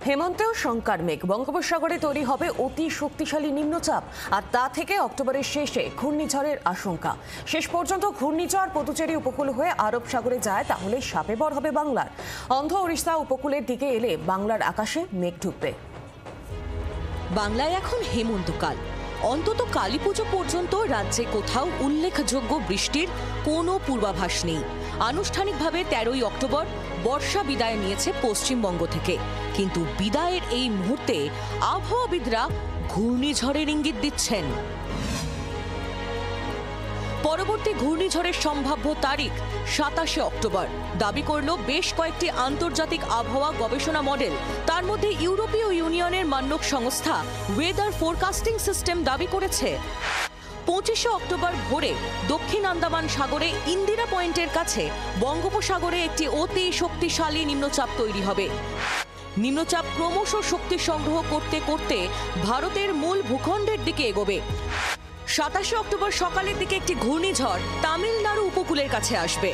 হেমন্তেও শঙ্কার মেঘ। বঙ্গোপসাগরে তৈরি হবে অতি শক্তিশালী নিম্নচাপ, আর তা থেকে অক্টোবরের শেষে ঘূর্ণিঝড়ের আশঙ্কা। শেষ পর্যন্ত ঘূর্ণিঝড় পুদুচেরি উপকূল হয়ে আরব সাগরে যায়, তাহলে শাপে বর হবে বাংলার। অন্ধ্র ওড়িশা উপকূলের দিকে এলে বাংলার আকাশে মেঘ ঢুকবে। বাংলায় এখন হেমন্তকাল। অন্তত কালীপুজো পর্যন্ত রাজ্যে কোথাও উল্লেখযোগ্য বৃষ্টির কোনো পূর্বাভাস নেই। আনুষ্ঠানিকভাবে 13ই অক্টোবর বর্ষা বিদায় নিয়েছে পশ্চিমবঙ্গ থেকে, কিন্তু বিদায়ের এই মুহূর্তে আবহাওয়াবিদরা ঘূর্ণিঝড়ের ইঙ্গিত দিচ্ছেন। পরবর্তী ঘূর্ণিঝড়ের সম্ভাব্য তারিখ 27শে অক্টোবর দাবি করল বেশ কয়েকটি আন্তর্জাতিক আবহাওয়া গবেষণা মডেল। তার মধ্যে ইউরোপীয় ইউনিয়নের মানক সংস্থা ওয়েদার ফোরকাস্টিং সিস্টেম দাবি করেছে 25শে অক্টোবর ভোরে দক্ষিণ আন্দামান সাগরে ইন্দিরা পয়েন্টের কাছে বঙ্গোপসাগরে একটি অতি শক্তিশালী নিম্নচাপ তৈরি হবে। নিম্নচাপ ক্রমশ শক্তি সংগ্রহ করতে করতে ভারতের মূল ভূখণ্ডের দিকে এগোবে। 27শে অক্টোবর সকালের দিকে একটি ঘূর্ণিঝড় তামিলনাড়ু উপকূলের কাছে আসবে।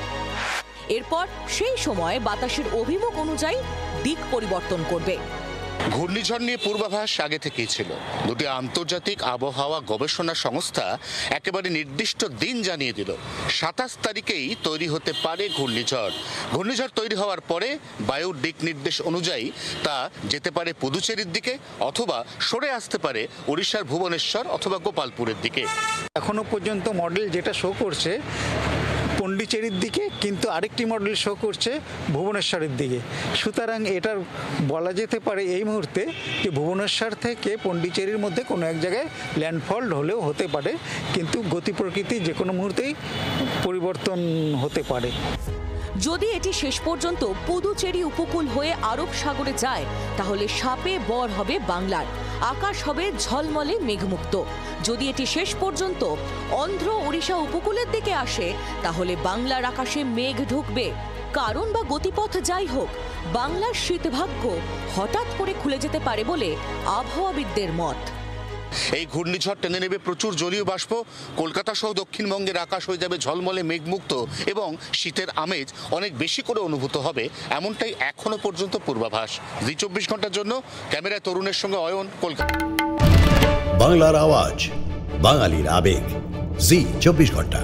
এরপর সেই সময় বাতাসের অভিমুখ অনুযায়ী দিক পরিবর্তন করবে। ঘূর্ণিঝড় নিয়ে পূর্বাভাস আগে থেকেই ছিল। দুটি আন্তর্জাতিক আবহাওয়া গবেষণা সংস্থা একেবারে নির্দিষ্ট দিন জানিয়ে দিল 27 তারিখেই তৈরি হতে পারে ঘূর্ণিঝড়। ঘূর্ণিঝড় তৈরি হওয়ার পরে বায়ুর দিক নির্দেশ অনুযায়ী তা যেতে পারে পুদুচেরির দিকে, অথবা সরে আসতে পারে ওড়িশার ভুবনেশ্বর অথবা গোপালপুরের দিকে। এখনো পর্যন্ত মডেল যেটা শো করছে পন্ডিচেরির দিকে, কিন্তু আরেকটি মডেল শো করছে ভুবনেশ্বরের দিকে। সুতরাং এটার বলা যেতে পারে এই মুহূর্তে যে ভুবনেশ্বর থেকে পন্ডিচেরির মধ্যে কোনো এক জায়গায় ল্যান্ডফল হলেও হতে পারে, কিন্তু গতি প্রকৃতি যে কোনো মুহূর্তেই পরিবর্তন হতে পারে। যদি এটি শেষ পর্যন্ত পুদুচেরি উপকূল হয়ে আরব সাগরে যায়, তাহলে শাপে বর হবে বাংলার। আকাশ হবে ঝলমলে মেঘমুক্ত। যদি এটি শেষ পর্যন্ত অন্ধ্র ওড়িশা উপকূলের দিকে আসে, তাহলে বাংলার আকাশে মেঘ ঢুকবে। কারণ বা গতিপথ যাই হোক, বাংলার শীতভাগ্য হঠাৎ করে খুলে যেতে পারে বলে আবহাওয়াবিদদের মত। এই ঘূর্ণিঝড় টেনে নেবে প্রচুর জলীয় বাষ্প। কলকাতা সহ দক্ষিণবঙ্গের আকাশ হয়ে যাবে ঝলমলে মেঘমুক্ত এবং শীতের আমেজ অনেক বেশি করে অনুভূত হবে, এমনটাই এখনো পর্যন্ত পূর্বাভাস। জি 24 ঘন্টার জন্য ক্যামেরায় তরুণের সঙ্গে অয়ন, কলকাতা। বাংলার আওয়াজ, বাঙালির আবেগ, জি 24 ঘন্টা।